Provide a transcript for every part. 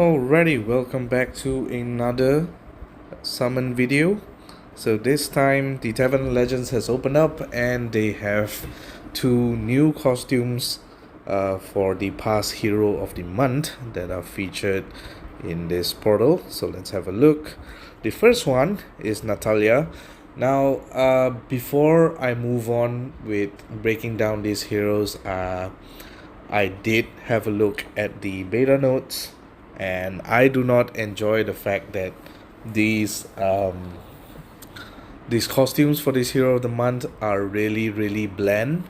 Alrighty, welcome back to another summon video. So this time the Tavern Legends has opened up and they have two new costumes for the past hero of the month that are featured in this portal. So let's have a look. The first one is Natalia. Now before I move on with breaking down these heroes, I did have a look at the beta notes, and I do not enjoy the fact that these costumes for this hero of the month are really bland.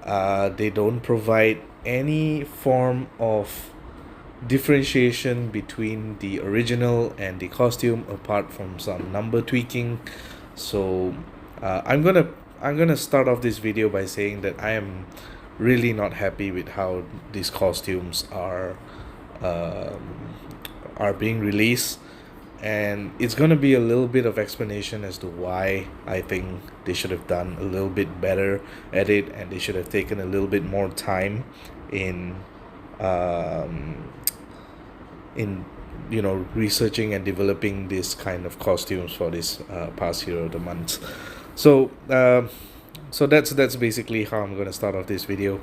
They don't provide any form of differentiation between the original and the costume apart from some number tweaking. So I'm gonna start off this video by saying that I am really not happy with how these costumes are being released, and it's gonna be a little bit of explanation as to why I think they should have done a little bit better at it, and they should have taken a little bit more time in researching and developing this kind of costumes for this past hero of the month. So that's basically how I'm going to start off this video.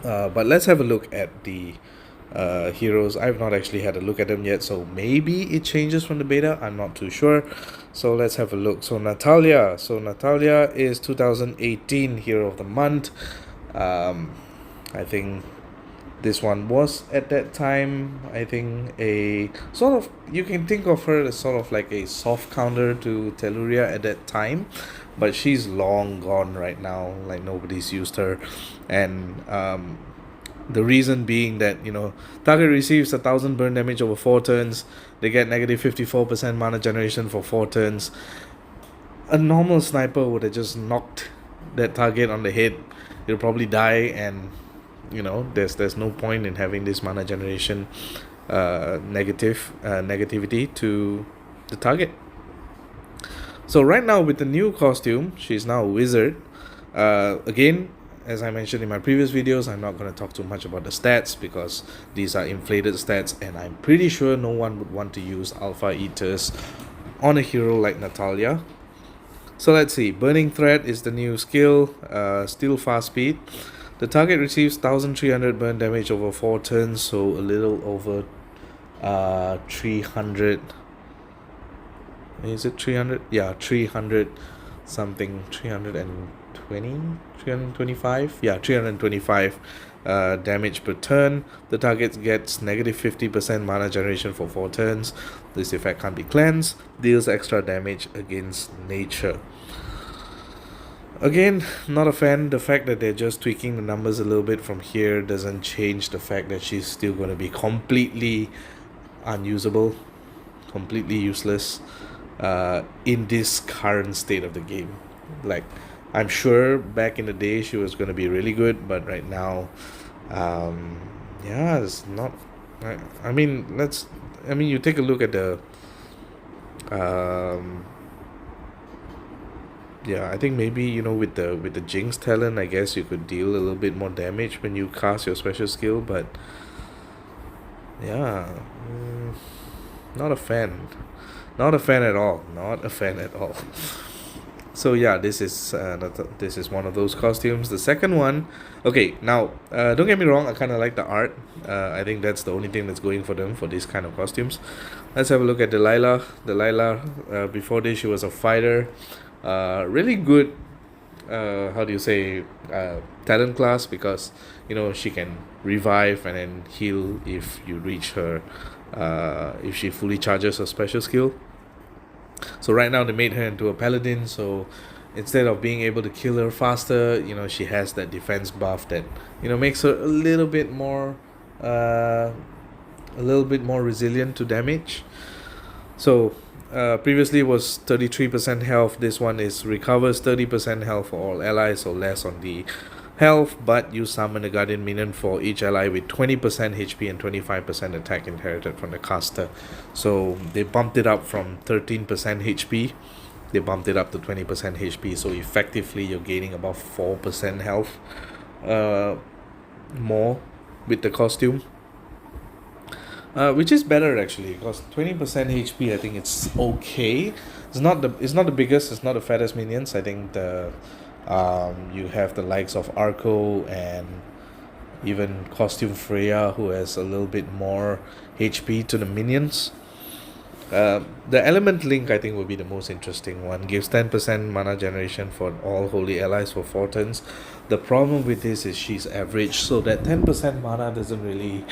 But let's have a look at the heroes. I've not actually had a look at them yet, so maybe it changes from the beta. I'm not too sure. So let's have a look. So Natalia is 2018 hero of the month. I think this one was at that time, I think, a sort of, you can think of her as sort of like a soft counter to Telluria at that time, but she's long gone right now. Like, nobody's used her, and the reason being that, target receives 1000 burn damage over 4 turns. They get negative 54% mana generation for 4 turns. A normal sniper would have just knocked that target on the head. It'll probably die, and there's no point in having this mana generation negativity to the target. So right now with the new costume, she's now a wizard. Again, as I mentioned in my previous videos, I'm not going to talk too much about the stats because these are inflated stats, and I'm pretty sure no one would want to use Alpha Eaters on a hero like Natalia. So let's see. Burning Threat is the new skill. Still fast speed. The target receives 1300 burn damage over 4 turns, so a little over 300. Is it 300? Yeah, 300 something. 325? Yeah, 325 damage per turn. The target gets negative 50% mana generation for 4 turns. This effect can't be cleansed. Deals extra damage against nature. Again, not a fan. The fact that they're just tweaking the numbers a little bit from here doesn't change the fact that she's still going to be completely unusable, completely useless in this current state of the game. Like, I'm sure back in the day she was going to be really good, but right now, it's not. I mean, you take a look at the. I think maybe with the Jinx talent, I guess you could deal a little bit more damage when you cast your special skill, but not a fan. Not a fan at all. Not a fan at all. So yeah, this is one of those costumes. The second one, okay, now don't get me wrong, I kind of like the art. I think that's the only thing that's going for them for these kind of costumes. Let's have a look at Delilah. Before this, she was a fighter. Really good, talent class, because she can revive and then heal if you reach her, if she fully charges her special skill. So right now they made her into a paladin, so instead of being able to kill her faster, she has that defense buff that makes her a little bit more resilient to damage. So previously was 33% health. This one is recovers 30% health for all allies, so less on the health, but you summon a guardian minion for each ally with 20% HP and 25% attack inherited from the caster. So they bumped it up from 13% HP, they bumped it up to 20% HP, so effectively you're gaining about 4% health more with the costume. Which is better actually, because 20% HP, I think it's okay. It's not the biggest, it's not the fattest minions. I think you have the likes of Arco and even Costume Freya, who has a little bit more HP to the minions. The Element Link, I think, will be the most interesting one. Gives 10% mana generation for all holy allies for 4 turns. The problem with this is she's average, so that 10% mana doesn't really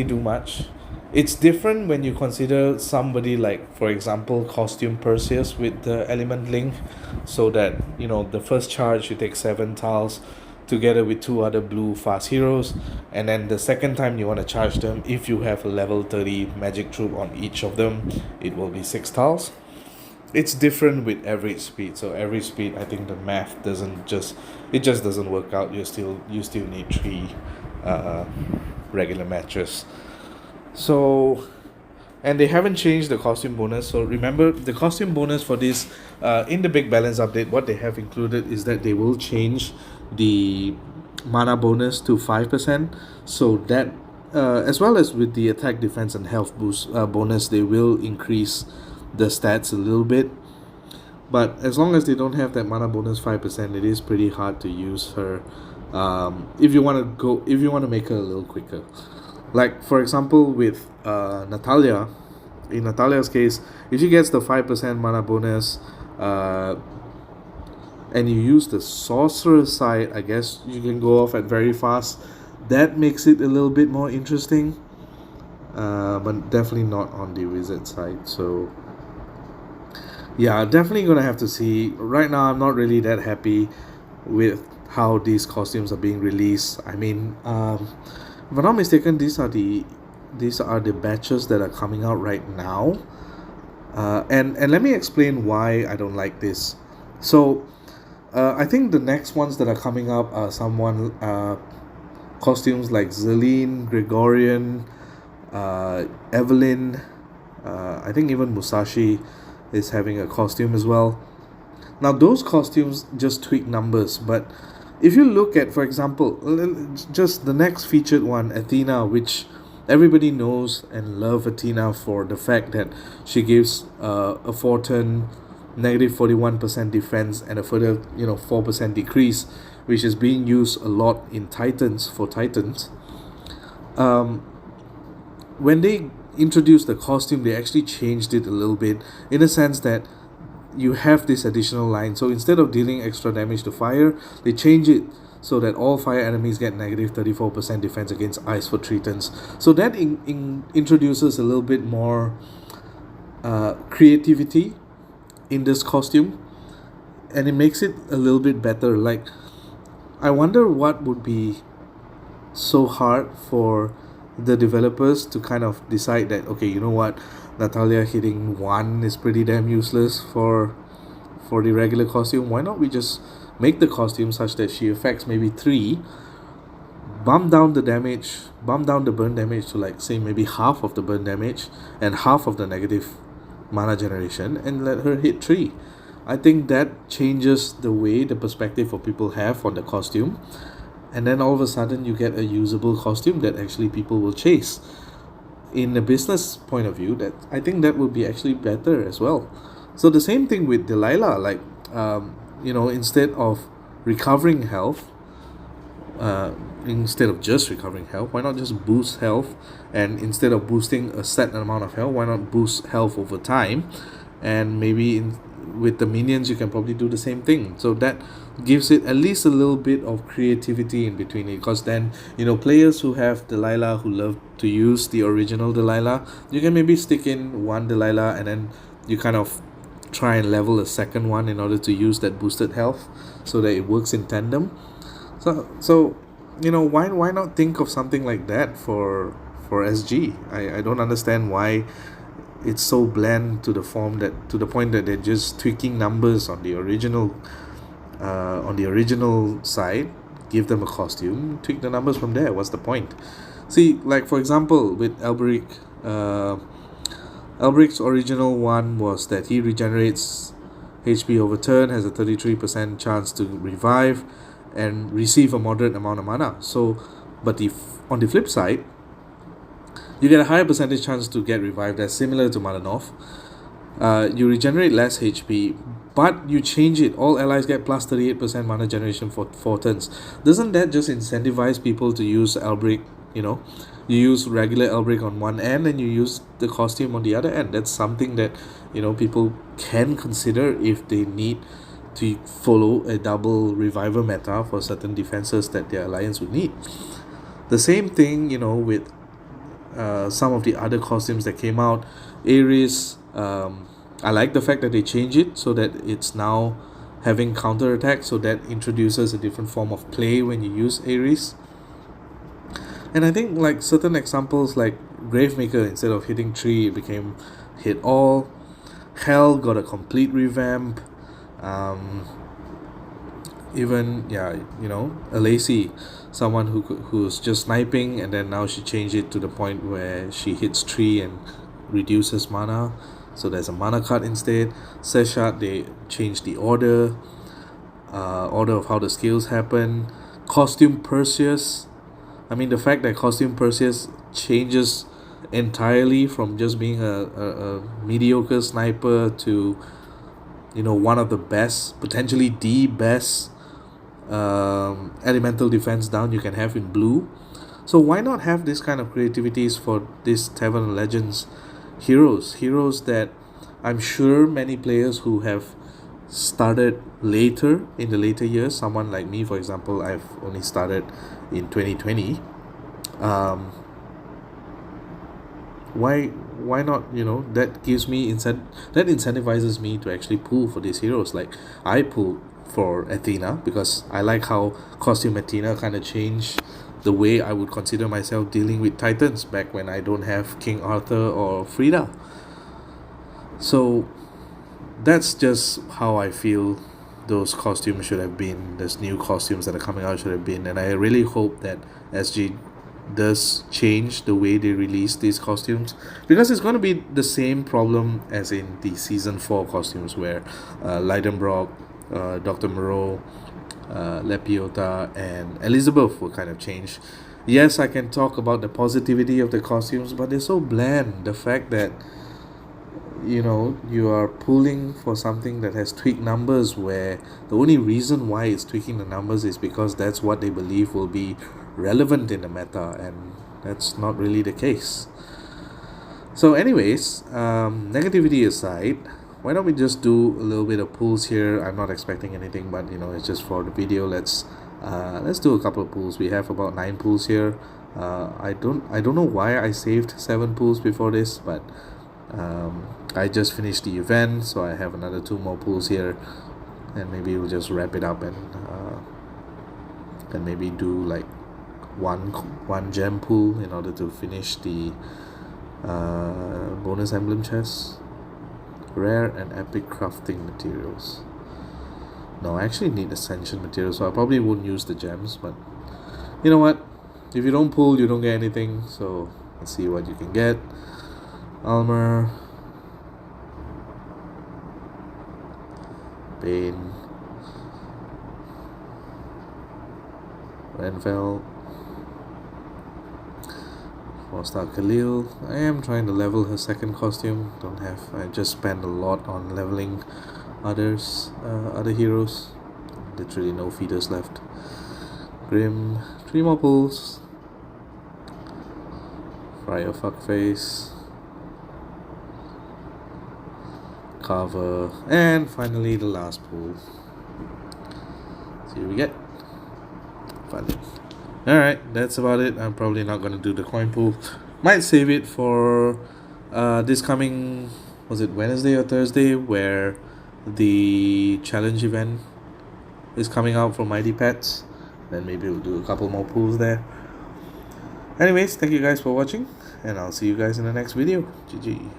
do much. It's different when you consider somebody like, for example, Costume Perseus with the Element Link, so that, the first charge you take 7 tiles together with 2 other blue fast heroes, and then the second time you want to charge them, if you have a level 30 magic troop on each of them, it will be 6 tiles. It's different with average speed. So average speed, I think the math just doesn't work out. You still need 3 regular matches. So, and they haven't changed the costume bonus. So remember, the costume bonus for this, in the big balance update, what they have included is that they will change the mana bonus to 5%. So that, as well as with the attack, defense, and health boost bonus, they will increase the stats a little bit. But as long as they don't have that mana bonus 5%, it is pretty hard to use her. If you want to make her a little quicker. Like, for example, with Natalia, in Natalia's case, if she gets the 5% mana bonus, and you use the sorcerer side, I guess you can go off at very fast. That makes it a little bit more interesting, but definitely not on the wizard side. So yeah, definitely gonna have to see. Right now, I'm not really that happy with how these costumes are being released. I mean, if I'm not mistaken, these are the batches that are coming out right now. And let me explain why I don't like this. So, I think the next ones that are coming up are costumes like Zelene, Gregorian, Evelyn. I think even Musashi is having a costume as well. Now, those costumes just tweak numbers, but if you look at, for example, just the next featured one, Athena, which everybody knows and love Athena for the fact that she gives a 4-turn negative 41% defense and a further 4% decrease, which is being used a lot in Titans. When they introduced the costume, they actually changed it a little bit, in a sense that you have this additional line. So instead of dealing extra damage to fire, they change it so that all fire enemies get negative 34% defense against ice for 3 turns. So that introduces a little bit more creativity in this costume, and it makes it a little bit better. Like, I wonder what would be so hard for the developers to kind of decide that, okay, you know what, Natalia hitting 1 is pretty damn useless for the regular costume. Why not we just make the costume such that she affects maybe 3, bump down the burn damage to, like, say, maybe half of the burn damage and half of the negative mana generation, and let her hit 3. I think that changes the perspective for people have on the costume, and then all of a sudden you get a usable costume that actually people will chase. In a business point of view, that I think that would be actually better as well. So the same thing with Delilah, like, instead of recovering health, instead of just recovering health, why not just boost health? And instead of boosting a set amount of health, why not boost health over time? And maybe with the minions, you can probably do the same thing. So that gives it at least a little bit of creativity in between it, because then, players who have Delilah, who love to use the original Delilah, you can maybe stick in one Delilah and then you kind of try and level a second one in order to use that boosted health, so that it works in tandem. So why not think of something like that for SG? I don't understand why it's so bland to the point that they're just tweaking numbers on the original side. Give them a costume, tweak the numbers from there. What's the point? See, like, for example, with Albury, Alberic's original one was that he regenerates HP over turn, has a 33% chance to revive, and receive a moderate amount of mana. So, but if on the flip side, You get a higher percentage chance to get revived. That's similar to Mother North. You regenerate less HP, but you change it. All allies get plus 38% mana generation for 4 turns. Doesn't that just incentivize people to use Albury? You know, you use regular Albury on one end and you use the costume on the other end. That's something that, you know, people can consider if they need to follow a double reviver meta for certain defenses that their alliance would need. The same thing, you know, with some of the other costumes that came out. Aries, I like the fact that they change it so that it's now having counter attack, so that introduces a different form of play when you use Aries. And I think like certain examples like Gravemaker, instead of hitting 3 it became hit all. Hell got a complete revamp. Even a Lacey, someone who's just sniping, and then now she changed it to the point where she hits 3 and reduces mana, so there's a mana card instead. Seshat, they changed the order of how the skills happen. Costume Perseus, I mean, the fact that Costume Perseus changes entirely from just being a mediocre sniper to, you know, one of the best, potentially the best elemental defense down you can have in blue. So why not have this kind of creativities for this Tavern Legends heroes that I'm sure many players who have started later in the later years, someone like me for example, I've only started in 2020. Why not, you know, that gives me that incentivizes me to actually pull for these heroes. Like I pull for Athena because I like how costume Athena kind of changed the way I would consider myself dealing with Titans back when I don't have King Arthur or Frida. So that's just how I feel those costumes should have been, those new costumes that are coming out should have been. And I really hope that SG does change the way they release these costumes, because it's going to be the same problem as in the season 4 costumes where Leidenbrock, Dr. Moreau, Lepiota and Elizabeth will kind of change. Yes, I can talk about the positivity of the costumes, but they're so bland. The fact that, you know, you are pulling for something that has tweaked numbers, where the only reason why it's tweaking the numbers is because that's what they believe will be relevant in the meta, and that's not really the case. So anyways, negativity aside, why don't we just do a little bit of pulls here? I'm not expecting anything, but you know, it's just for the video. Let's do a couple of pulls. We have about 9 pulls here. I don't know why I saved 7 pulls before this, but I just finished the event, so I have another 2 more pulls here, and maybe we'll just wrap it up and maybe do like one gem pull in order to finish the bonus emblem chest. Rare and epic crafting materials. No, I actually need ascension materials, so I probably won't use the gems, but you know what, if you don't pull you don't get anything, so let's see what you can get. Almer, Bane, Renfell, 4-star Khalil. I am trying to level her second costume. I just spend a lot on leveling other heroes. Literally no feeders left. Grim, 3 more pulls. Friar Fuckface, Carver, and finally the last pull. See what we get. Finally. Alright, that's about it. I'm probably not going to do the coin pool. Might save it for this coming, was it Wednesday or Thursday, where the challenge event is coming out for Mighty Pets. Then maybe we'll do a couple more pools there. Anyways, thank you guys for watching, and I'll see you guys in the next video. GG.